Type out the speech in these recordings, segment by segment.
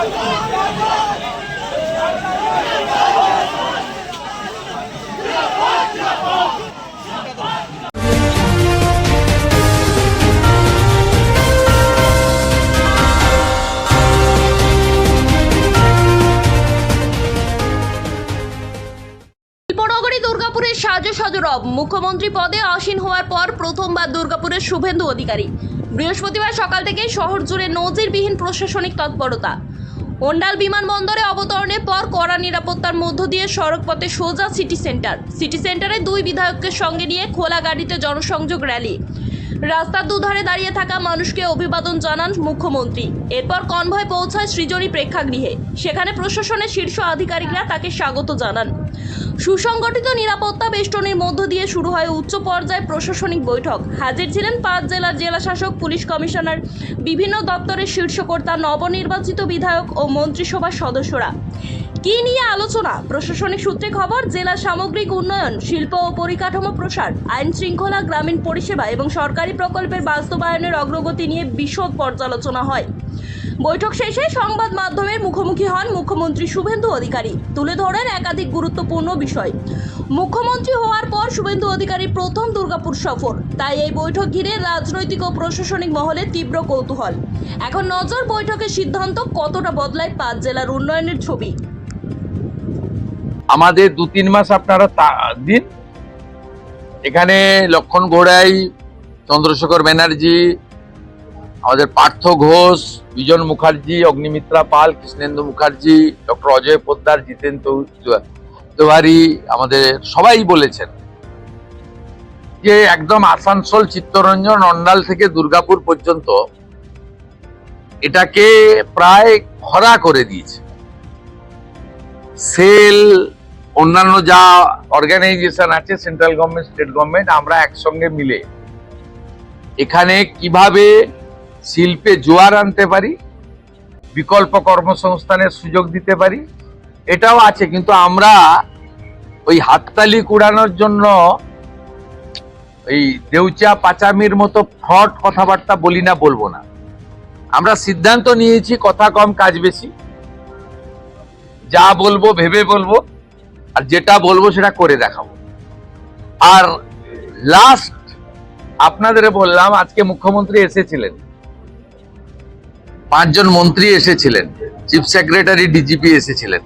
সাজো সাজো রব মুখ্যমন্ত্রী পদে আসীন হওয়ার পর প্রথমবার দুর্গাপুরের শুভেন্দু অধিকারী। বৃহস্পতিবার সকাল থেকে শহর জুড়ে নজিরবিহীন প্রশাসনিক তৎপরতা। ওন্ডাল বিমানবন্দরে অবতরণের পর কড়া নিরাপত্তার মধ্য দিয়ে সড়কপথে সোজা সিটি সেন্টারে দুই বিধায়ককে সঙ্গে নিয়ে খোলা গাড়িতে জনসংযোগ র্যালি। রাস্তার দুধারে দাঁড়িয়ে থাকা মানুষকে অভিবাদন জানান মুখ্যমন্ত্রী। এরপর কনভয় পৌঁছায় সৃজনী প্রেক্ষাগৃহে। সেখানে প্রশাসনের শীর্ষ আধিকারিকরা তাকে স্বাগত জানান। সুসংগঠিত নিরাপত্তা বেষ্টনীর মধ্য দিয়ে শুরু হয় উচ্চ পর্যায়ে প্রশাসনিক বৈঠক। হাজির ছিলেন 5 জেলার জেলাশাসক, পুলিশ কমিশনার, বিভিন্ন দপ্তরের শীর্ষকর্তা, নবনির্বাচিত বিধায়ক ও মন্ত্রিসভার সদস্যরা। কি নিয়ে আলোচনা? প্রশাসনিক সূত্রে খবর, জেলার সামগ্রিক উন্নয়ন, শিল্প ও পরিকাঠামো প্রসার, আইন শৃঙ্খলা, গ্রামীণ পরিষেবা এবং সরকারি প্রকল্পের বাস্তবায়নের অগ্রগতি নিয়ে বিশদ পর্যালোচনা হয়। বৈঠক শেষে সংবাদ মাধ্যমের মুখোমুখি হন মুখ্যমন্ত্রী শুভেন্দু অধিকারী। তুলে ধরেন একাধিক গুরুত্বপূর্ণ বিষয়। মুখ্যমন্ত্রী হওয়ার পর শুভেন্দু অধিকারীর প্রথম দুর্গাপুর সফর, তাই এই বৈঠক ঘিরে রাজনৈতিক ও প্রশাসনিক মহলে তীব্র কৌতূহল। এখন নজর বৈঠকের সিদ্ধান্ত কতটা বদলায় 5 জেলার উন্নয়নের ছবি। আমাদের 2-3 মাস আপনারা দিন, এখানে লক্ষণ গোড়াই, চন্দ্রশেখর ব্যানার্জি, আমাদের পার্থ ঘোষ, বিজন মুখার্জি, অগ্নিমিত্রা পাল, কৃষ্ণেন্দু মুখার্জি, ডক্টর অজয় পোদ্দার, জিতেন তিওয়ারি, আমাদের সবাই বলেছেন যে একদম আসানসোল, চিত্তরঞ্জন, অন্ডাল থেকে দুর্গাপুর পর্যন্ত এটাকে প্রায় খরা করে দিয়েছে। সেল, অন্যান্য যা অর্গানাইজেশন আছে, সেন্ট্রাল গভর্নমেন্ট, স্টেট গভর্নমেন্ট, আমরা একসঙ্গে মিলে এখানে কিভাবে শিল্পে জোয়ার আনতে পারি, বিকল্প কর্মসংস্থানের সুযোগ দিতে পারি, এটাও আছে। কিন্তু আমরা ওই হাততালি কুড়ানোর জন্য এই দেউচা পাচামির মতো ফ্রড কথাবার্তা বলি না, বলবো না। আমরা সিদ্ধান্ত নিয়েছি কথা কম কাজ বেশি। যা বলবো ভেবে বলবো, আর যেটা বলবো সেটা করে দেখাবো। আর লাস্ট আপনাদের বললাম, আজকে মুখ্যমন্ত্রী এসেছিলেন, 5 জন মন্ত্রী এসেছিলেন, চিফ সেক্রেটারি, ডিজিপি এসেছিলেন।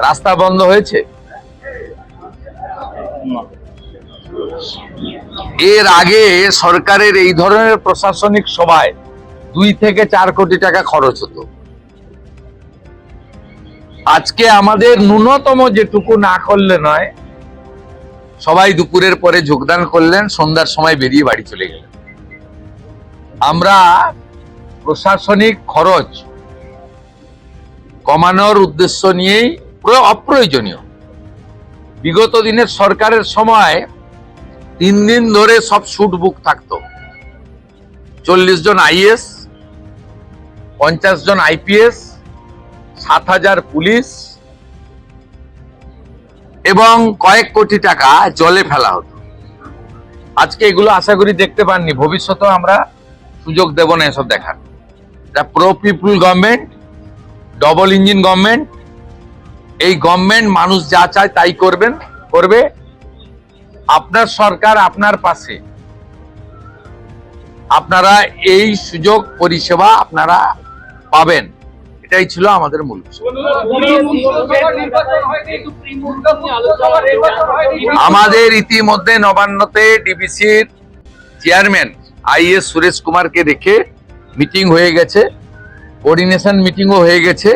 রাস্তা বন্ধ হয়েছে? এর আগে সরকারের এই ধরনের প্রশাসনিক সভায় 2 থেকে 4 কোটি টাকা খরচ হতো। আজকে আমাদের ন্যূনতম যেটুকু না করলে নয়, সবাই দুপুরের পরে যোগদান করলেন, সন্ধ্যার সময় বেরিয়ে বাড়ি চলে গেলেন। আমরা প্রশাসনিক খরচ কমানোর উদ্দেশ্য নিয়েই, অপ্রয়োজনীয়, বিগত দিনের সরকারের সময় 3 দিন ধরে সব শুট বুক থাকতো। 40 জন আইএস, 50 জন আইপিএস, 7,000 পুলিশ এবং কয়েক কোটি টাকা জলে ফেলা হতো। আজকে এগুলো আশা করি দেখতে পাননি, ভবিষ্যতেও আমরা সুযোগ দেব না এসব দেখার। প্রো পিপুল গভর্নমেন্ট, ডবল ইঞ্জিন গভর্নমেন্ট। এই গভর্নমেন্ট মানুষ যা চায় তাই করবে। আপনার সরকার আপনার পাশে, আপনারা এই সুযোগ পরিষেবা আপনারা পাবেন, এটাই ছিল আমাদের মূল। আমাদের ইতিমধ্যে নবান্নতে ডিবিসির চেয়ারম্যান আইএস সুরেশ কুমারকে রেখে মিটিং হয়ে গেছে, কোঅর্ডিনেশন মিটিংও হয়ে গেছে।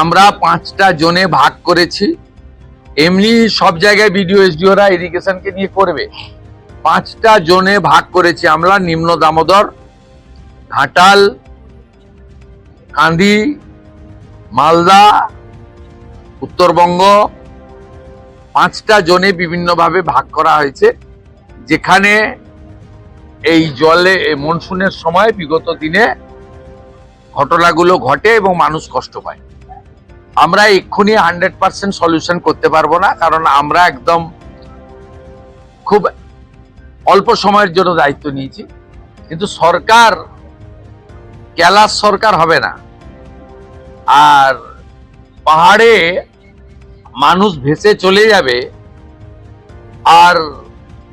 আমরা 5টা জোনে ভাগ করেছি। এমনি সব জায়গায় বিডিও এসডিওরা ইরিগেশনকে নিয়ে করবে, 5টা জোনে ভাগ করেছি আমরা। নিম্ন দামোদর, ঘাটাল, কান্দি, মালদা, উত্তরবঙ্গ, 5টা জোনে বিভিন্নভাবে ভাগ করা হয়েছে, যেখানে এই জলে মনসুনের সময় বিগত দিনে ঘটনাগুলো ঘটে এবং মানুষ কষ্ট পায়। আমরা এক্ষুনি 100% সলিউশন করতে পারবো না, কারণ আমরা একদম খুব অল্প সময়ের জন্য দায়িত্ব নিয়েছি। কিন্তু সরকার ক্যালাস সরকার হবে না। আর পাহাড়ে মানুষ ভেসে চলে যাবে, আর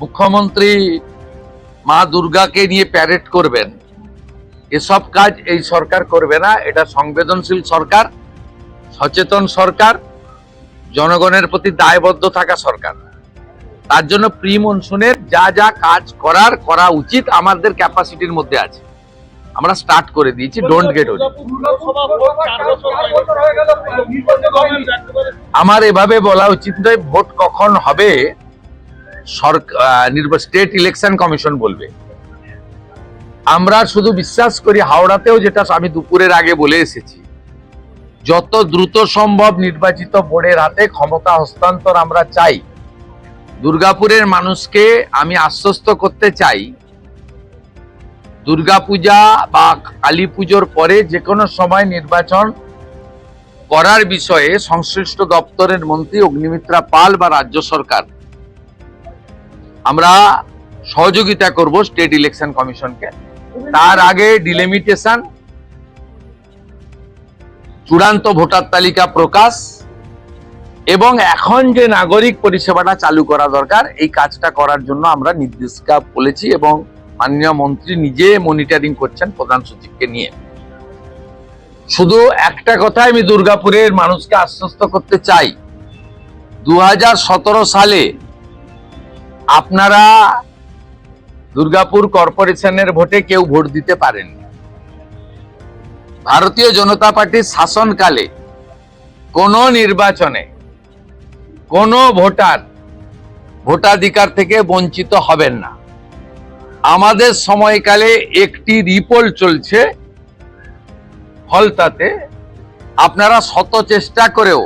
মুখ্যমন্ত্রী মা দুর্গাকে নিয়ে প্যারেড করবেন, এসব কাজ এই সরকার করবে না। এটা সংবেদনশীল সরকার, সচেতন সরকার, জনগণের প্রতি দায়বদ্ধ থাকা সরকার। তার জন্য প্রি মনসুনের যা যা কাজ করা উচিত আমাদের ক্যাপাসিটির মধ্যে আছে, আমরা স্টার্ট করে দিয়েছি। ডোন্ট গেট ওরি। আমার এভাবে বলা উচিত নয়। ভোট কখন হবে স্টেট ইলেকশন কমিশন বলবে। আমরা শুধু বিশ্বাস করি, হাওড়াতেও যেটা আমি দুপুরের আগে বলে এসেছি, যত দ্রুত সম্ভব নির্বাচিত বোর্ডের হাতে ক্ষমতা হস্তান্তর আমরা চাই। দুর্গাপুরের মানুষকে আমি আশ্বস্ত করতে চাই, দুর্গাপূজা বা কালী পুজোর পরে যে কোনো সময় নির্বাচন করার বিষয়ে সংশ্লিষ্ট দপ্তরের মন্ত্রী অগ্নিমিত্রা পাল বা রাজ্য সরকার আমরা সহযোগিতা করব স্টেট ইলেকশন কমিশনকে। তার আগে ডিলিমিটেশন, চূড়ান্ত ভোটার তালিকা প্রকাশ এবং এখন যে নাগরিক পরিষেবাটা চালু করা দরকার, এই কাজটা করার জন্য আমরা নির্দেশিকা বলেছি এবং মাননীয় মন্ত্রী নিজে মনিটরিং করছেন প্রধান সচিবকে নিয়ে। শুধু একটা কথা আমি দুর্গাপুরের মানুষকে আশ্বস্ত করতে চাই, 2017 সালে আপনারা দুর্গাপুর কর্পোরেশনের ভোটে কেউ ভোট দিতে পারেননি। ভারতীয় জনতা পার্টির শাসনকালে কোন নির্বাচনে কোন ভোটার ভোটাধিকার থেকে বঞ্চিত হবেন না। আমাদের সময়কালে একটি রিপোল চলছে ফলতাতে, আপনারা শত চেষ্টা করেও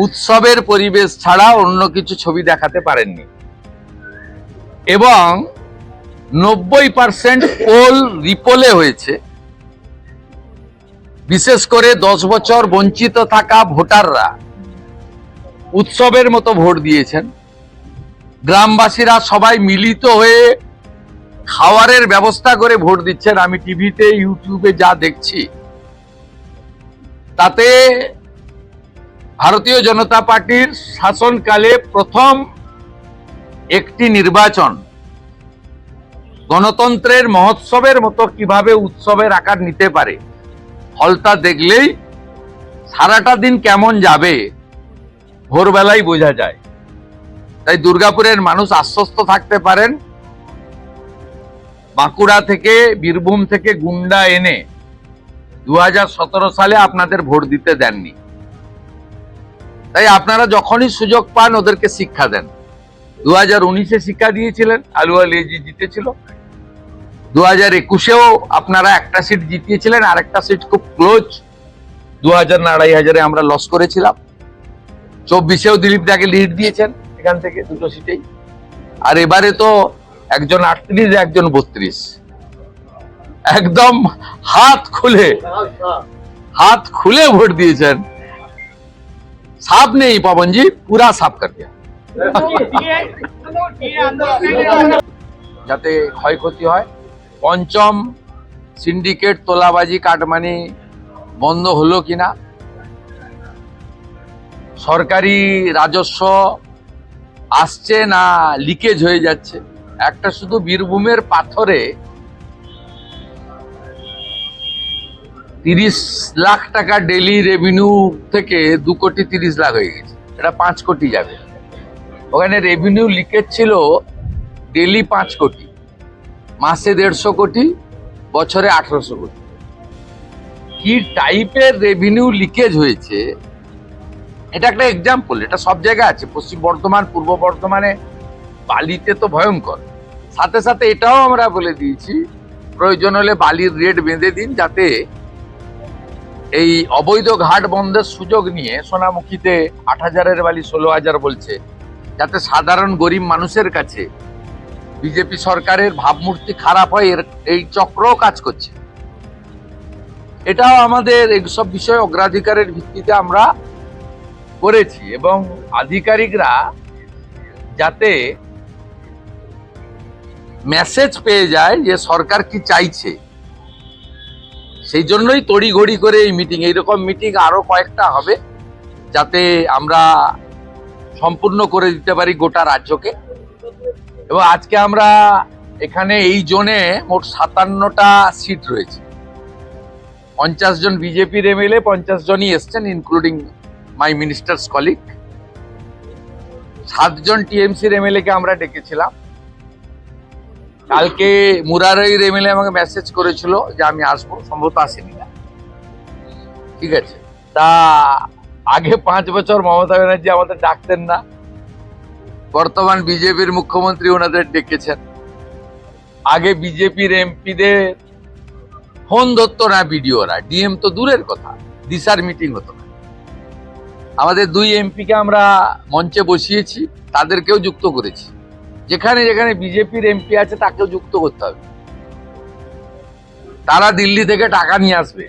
উৎসবের পরিবেশ ছাড়া অন্য কিছু ছবি দেখাতে পারেননি এবং 90% পোল রিপোলে হয়েছে। বিশেষ করে 10 বছর বঞ্চিত থাকা ভোটাররা উৎসবের মতো ভোট দিয়েছেন। গ্রামবাসীরা সবাই মিলিত হয়ে খাওয়ারের ব্যবস্থা করে ভোট দিচ্ছেন। আমি টিভিতে ইউটিউবে যা দেখছি তাতে ভারতীয় জনতা পার্টির শাসনকালে প্রথম একটি নির্বাচন গণতন্ত্রের মহোৎসবের মতো কিভাবে উৎসবের আকার নিতে পারে, ফলটা দেখলেই সারাটা দিন কেমন যাবে ভোরবেলাই বোঝা যায়। তাই দুর্গাপুরের মানুষ আশ্বস্ত থাকতে পারেন, বাঁকুড়া থেকে বীরভূম থেকে গুন্ডা এনে 2017 সালে আপনাদের ভোট দিতে দেননি। তাই আপনারা যখনই সুযোগ পান ওদেরকে শিক্ষা দেন। 2019-এ শিক্ষা দিয়েছিলেন, আলুয়া লেজি জিতেছিল। 2021-এও আপনারা একটা সিট জিতিয়েছিলেন, আর একটা সিট খুব ক্লোজ 2000-2500-এ আমরা লস করেছিলাম। 24-এও দিলীপ দাকে লিড দিয়েছেন এখান থেকে দুটো সিটেই। আর এবারে তো একজন 38 একজন 32, একদম হাত খুলে ভোট দিয়েছেন। সাफ नहीं पवन जी, पूरा साफ कर दिया যাতে ক্ষয়ক্ষতি হয়। পঞ্চম সিন্ডিকেট তোলাবাজি কাটমানি বন্ধ হলো কিনা, সরকারি রাজস্ব আসছে না লিকেজ হয়ে যাচ্ছে। একটা শুধু বীরভূমের পাথরে 30 লাখ টাকা ডেলি রেভিনিউ থেকে 2 কোটি 30 লাখ হয়ে গেছে, এটা 5 কোটি যাবে। ওখানে রেভিনিউ লিকেজ ছিল ডেলি 5 কোটি, মাসে 150 কোটি, বছরে 1800 কোটি। কি টাইপের রেভিনিউ লিকেজ হয়েছে এটা একটা এক্সাম্পল। এটা সব জায়গায় আছে, পশ্চিম বর্ধমান, পূর্ব বর্ধমানে, বালিতে তো ভয়ঙ্কর। সাথে সাথে এটাও আমরা বলে দিয়েছি, প্রয়োজন হলে বালির রেট বেঁধে দিন, যাতে এই অবৈধ ঘাট বন্ধের সুযোগ নিয়ে সোনামুখীতে 8,000-এর বালি 16,000 বলছে, যাতে সাধারণ গরিব মানুষের কাছে বিজেপি সরকারের ভাবমূর্তি খারাপ হয়, এই চক্রও কাজ করছে। এটাও আমাদের এইসব বিষয়ে অগ্রাধিকারের ভিত্তিতে আমরা করেছি এবং আধিকারিকরা যাতে মেসেজ পেয়ে যায় যে সরকার কি চাইছে, সেই জন্যই তড়িঘড়ি করে এই মিটিং, এইরকম মিটিং আরো কয়েকটা হবে যাতে আমরা সম্পূর্ণ করে দিতে পারি গোটা রাজ্যকে। এবং আজকে আমরা এখানে এই জোনে মোট 57টা সিট রয়েছে। 50 জন বিজেপির এমএলএ, 50 জনই এসছেন ইনক্লুডিং মাই মিনিস্টার্স কলিগ। 7 জন টিএমসির এমএলএ কে আমরা ডেকেছিলাম। কালকে মুরারইর এমএলএ আমাকে মেসেজ করেছিল যে আমি আসবো, সম্ভবত আসেনি না, ঠিক আছে। তা আগে 5 বছর মমতা ব্যানার্জি আমাদের ডাকতেন না, বর্তমান বিজেপির মুখ্যমন্ত্রী ওনাদের ডেকেছেন। আগে বিজেপির এমপিদের ফোন ধরতো না বিডিওরা, ডিএম তো দূরের কথা, দিশার মিটিং হতো না। আমাদের 2 এমপিকে আমরা মঞ্চে বসিয়েছি, তাদেরকেও যুক্ত করেছি। যেখানে যেখানে বিজেপির এমপি আছে তাকেও যুক্ত করতে হবে। তারা দিল্লি থেকে টাকা নিয়ে আসবে,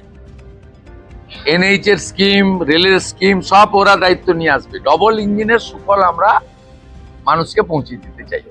এনএইচ এর স্কিম, রেলের স্কিম সব ওরা দায়িত্ব নিয়ে আসবে। ডবল ইঞ্জিনের সুফল আমরা মানুষকে পৌঁছে দিতে চাই।